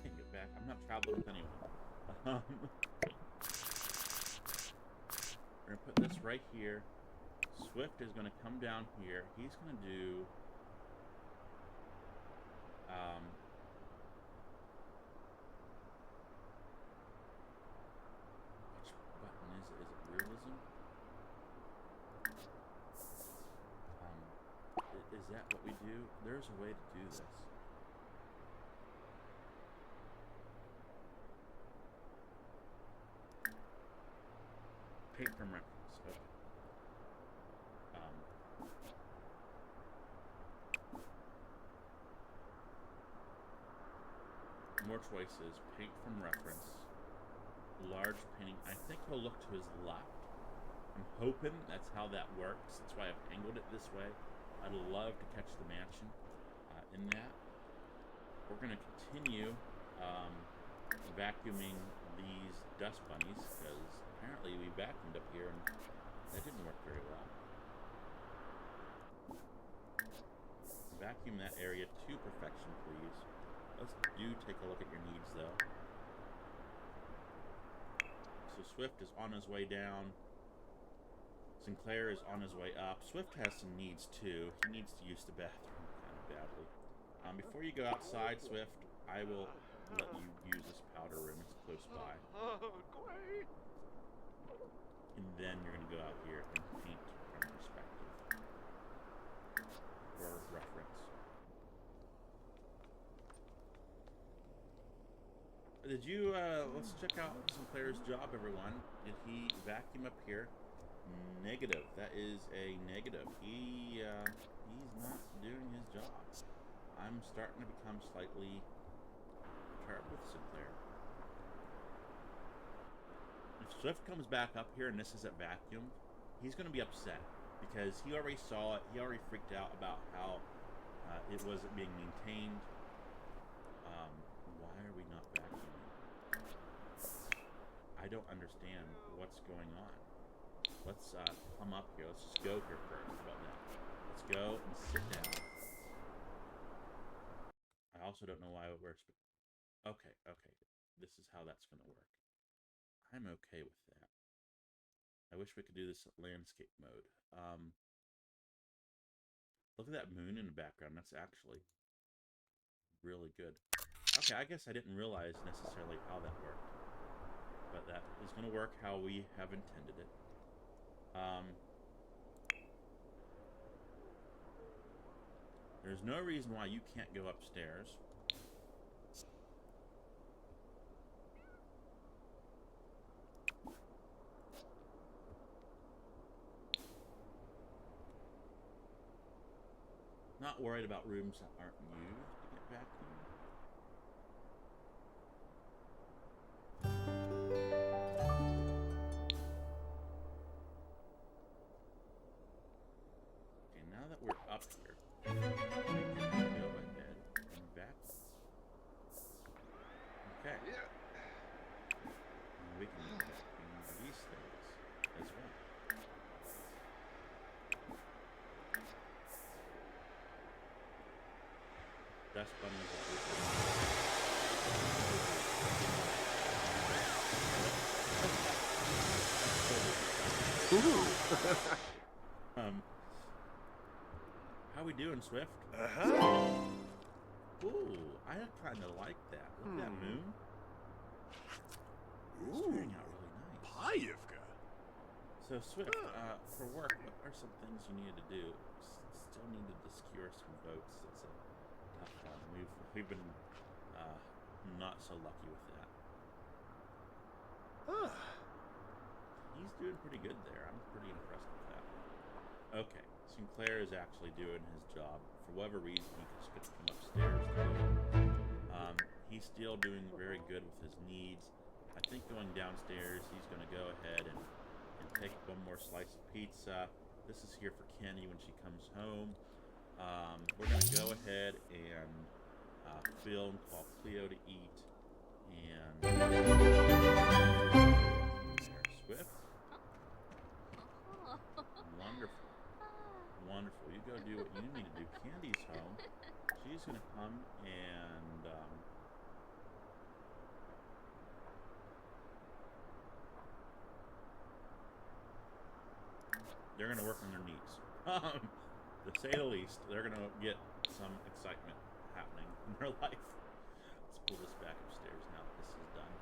can't get back. I'm not traveling with anyone. We're gonna put this right here. Swift is gonna come down here. He's gonna do which button is it? Is it realism? Is that what we do? There's a way to do this. Paint from reference. Okay. More choices. Paint from reference. Large painting. I think he'll look to his left. I'm hoping that's how that works. That's why I've angled it this way. I'd love to catch the mansion in that. We're going to continue vacuuming these dust bunnies because apparently we vacuumed up here and that didn't work very well. Vacuum that area to perfection, please. Let's take a look at your needs though. So Swift is on his way down. Sinclair is on his way up. Swift has some needs too. He needs to use the bathroom kind of badly. Before you go outside, Swift, I will let you use this powder room. It's close by. And then you're going to go out here and paint from perspective for reference. Did you, let's check out Sinclair's job, everyone. Did he vacuum up here? Negative. That is a negative. He's not doing his job. I'm starting to become slightly perturbed with Sinclair. If Swift comes back up here and this isn't vacuumed, he's going to be upset because he already saw it. He already freaked out about how it wasn't being maintained. Why are we not vacuuming? I don't understand what's going on. Let's come up here. Let's just go here first. How about that? Let's go and sit down. I also don't know why we're... Okay. This is how that's going to work. I'm okay with that. I wish we could do this landscape mode. Look at that moon in the background. That's actually really good. Okay, I guess I didn't realize necessarily how that worked. But that is going to work how we have intended it. There's no reason why you can't go upstairs. Not worried about rooms that aren't used to get vacuumed. Up here. We can go ahead and vacuum. Okay. And we can vacuum these things as well. Dust bunnies are How we doing, Swift? Ooh, I kind of like that. Look at that moon. It's turning out really nice. Payivka. So, Swift, for work, what are some things you needed to do? Still needed to secure some votes. It's a tough one. We've been not so lucky with that. Ah. He's doing pretty good there. I'm pretty impressed with that. Okay, Sinclair is actually doing his job. For whatever reason, he just gets to come upstairs to do it. He's still doing very good with his needs. I think going downstairs, he's going to go ahead and take one more slice of pizza. This is here for Kenny when she comes home. We're going to go ahead and film, call Cleo to eat, and there's Swift. Wonderful. Wonderful. You go do what you need to do. Candy's home. She's going to come and they're going to work on their needs. To say the least, they're going to get some excitement happening in their life. Let's pull this back upstairs now that this is done.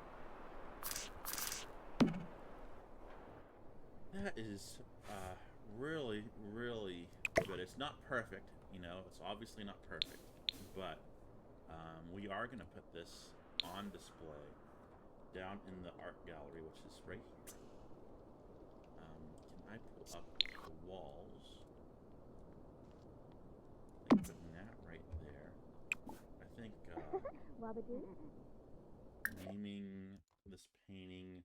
That is really, really good. It's not perfect, you know. It's obviously not perfect, but we are going to put this on display down in the art gallery, which is right here. Can I pull up the walls? I think putting that right there. I think naming this painting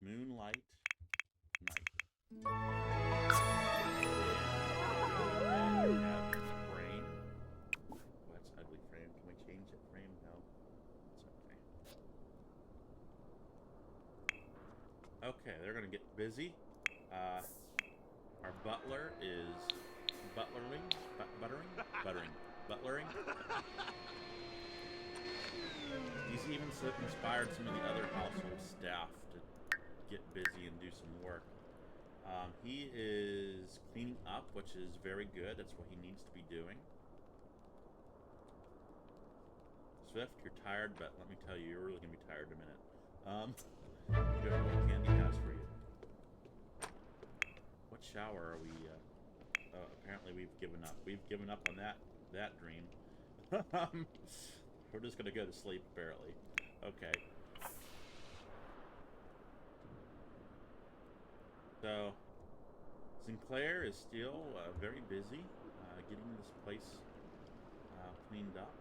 Moonlight Night. And have frame. Oh, that's ugly frame. Can we change it frame? No. It's okay. Okay, they're gonna get busy. Our butler is butlering. He's even inspired some of the other household staff to get busy and do some work. He is cleaning up, which is very good. That's what he needs to be doing. Swift, you're tired, but let me tell you, you're really going to be tired in a minute. You don't know what Candy has for you. What shower are we... apparently we've given up. We've given up on that dream. We're just going to go to sleep, apparently. Okay. So, Sinclair is still very busy getting this place cleaned up.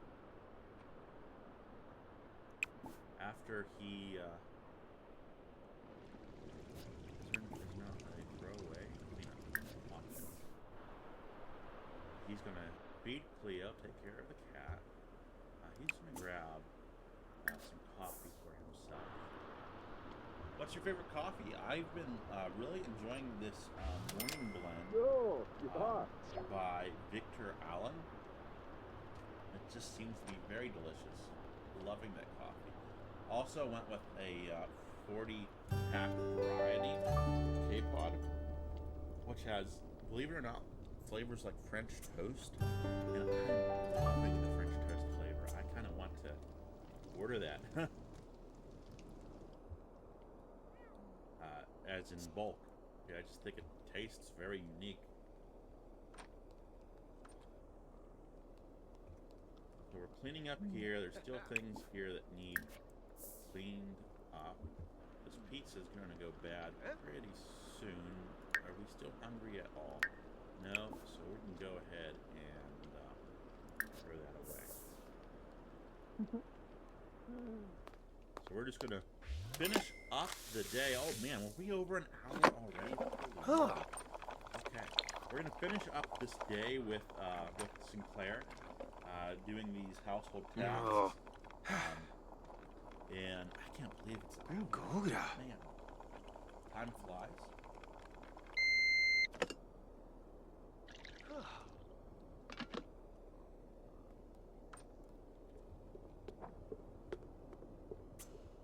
After he is not a throwaway. He's going to feed Cleo, take care of the cat. He's going to grab some coffee for himself. What's your favorite coffee? I've been really enjoying this morning blend by Victor Allen. It just seems to be very delicious. Loving that coffee. Also went with a 40-pack variety K-Pod, which has, believe it or not, flavors like French toast. And I'm loving the French toast flavor. I kind of want to order that. As in bulk. Yeah, I just think it tastes very unique. So we're cleaning up here. There's still things here that need cleaned up. This pizza's going to go bad pretty soon. Are we still hungry at all? No, so we can go ahead and throw that away. So we're just going to finish up the day. Oh man, were we over an hour already? Okay, we're gonna finish up this day with Sinclair, doing these household tasks. And I can't believe it's man. Time flies.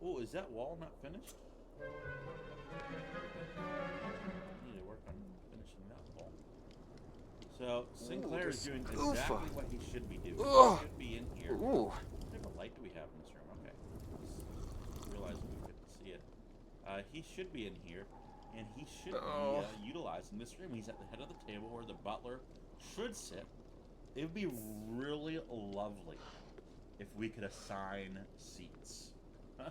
Oh, is that wall not finished? I need to work on finishing that wall. So, Sinclair is doing exactly what he should be doing. He should be in here. What type of light do we have in this room? Okay. Just realized we couldn't see it. He should be in here, and he should be utilizing this room. He's at the head of the table where the butler should sit. It would be really lovely if we could assign seats. We'll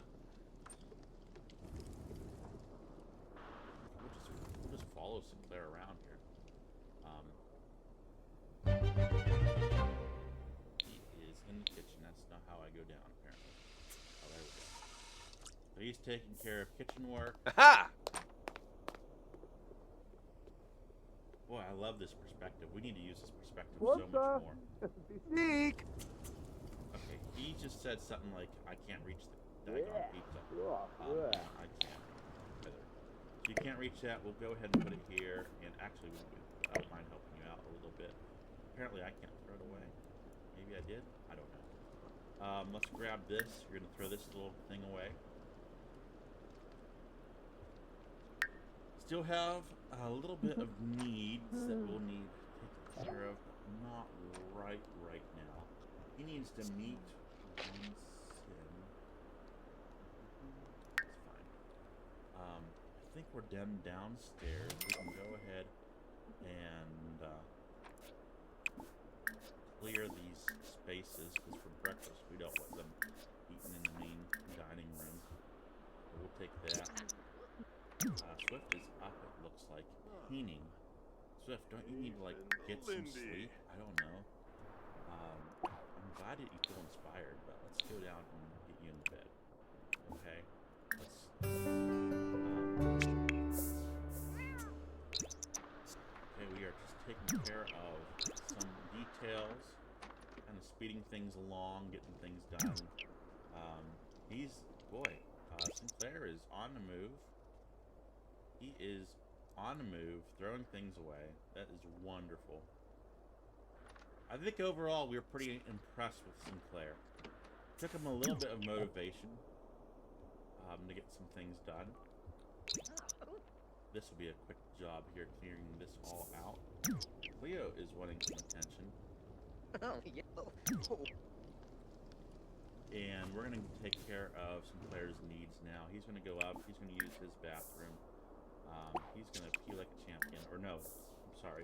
just follow Sinclair around here. He is in the kitchen. That's not how I go down, apparently. Oh, there we go. So he's taking care of kitchen work. Aha! Boy, I love this perspective. We need to use this perspective so much more. Sneak! Okay, he just said something like, I can't reach the daggone pizza. I can't either. If you can't reach that, we'll go ahead and put it here. And actually, I don't mind helping you out a little bit. Apparently, I can't throw it away. Maybe I did? I don't know. Let's grab this. You're going to throw this little thing away. Still have a little bit of needs that we'll need taken care of, but not right now. He needs to meet one sin. That's fine. I think we're done downstairs. We can go ahead and clear these spaces, because for breakfast we don't want them eaten in the main dining room. So we'll take that. Swift is up, it looks like. Cleaning. Swift, don't you need to, like, get some sleep? I don't know. I'm glad that you feel inspired, but let's go down and get you in bed. Okay? Okay, we are just taking care of some details, kind of speeding things along, getting things done. Sinclair is on the move. He is on the move, throwing things away. That is wonderful. I think overall we were pretty impressed with Sinclair. Took him a little bit of motivation to get some things done. This will be a quick job here, clearing this all out. Cleo is wanting some attention. And we're going to take care of Sinclair's needs now. He's going to go up. He's going to use his bathroom. He's going to pee like a champion. Or no, I'm sorry.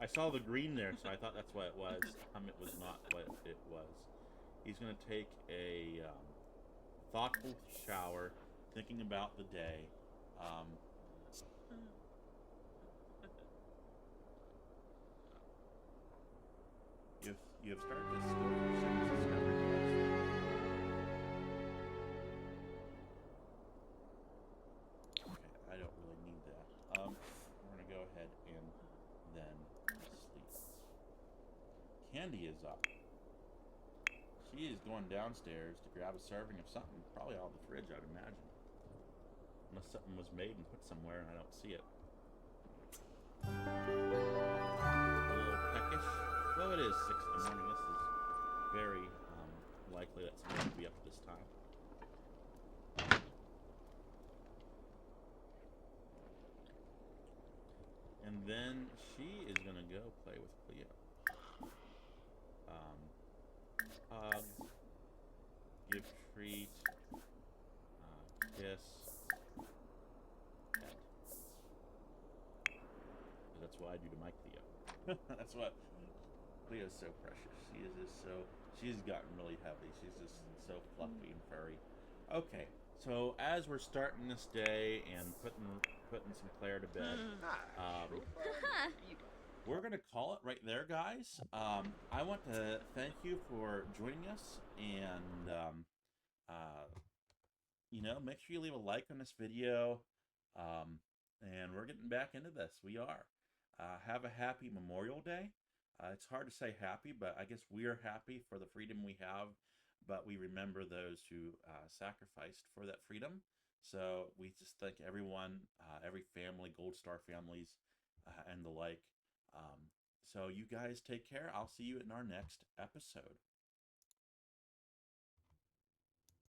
I saw the green there, so I thought that's what it was. It was not what it was. He's going to take a thoughtful shower, thinking about the day. You have started to score your second discovery quest. Okay, I don't really need that. We're gonna go ahead and then sleep. Candy is up. She is going downstairs to grab a serving of something, probably out of the fridge, I'd imagine. Unless something was made and put somewhere and I don't see it. A little peckish. Well, it is 6 in the morning. This is very likely that someone will be up at this time. And then she is going to go play with Cleo. Hug, give treat, kiss, pet. That's what I do to my Cleo. That's what... Cleo's so precious. She is just so... She's gotten really heavy. She's just so fluffy and furry. Okay, so as we're starting this day and putting Sinclair to bed, we're going to call it right there, guys. I want to thank you for joining us, and, you know, make sure you leave a like on this video, and we're getting back into this. We are. Have a happy Memorial Day. It's hard to say happy, but I guess we are happy for the freedom we have, but we remember those who sacrificed for that freedom. So we just thank everyone, every family, Gold Star families, and the like. So you guys take care. I'll see you in our next episode.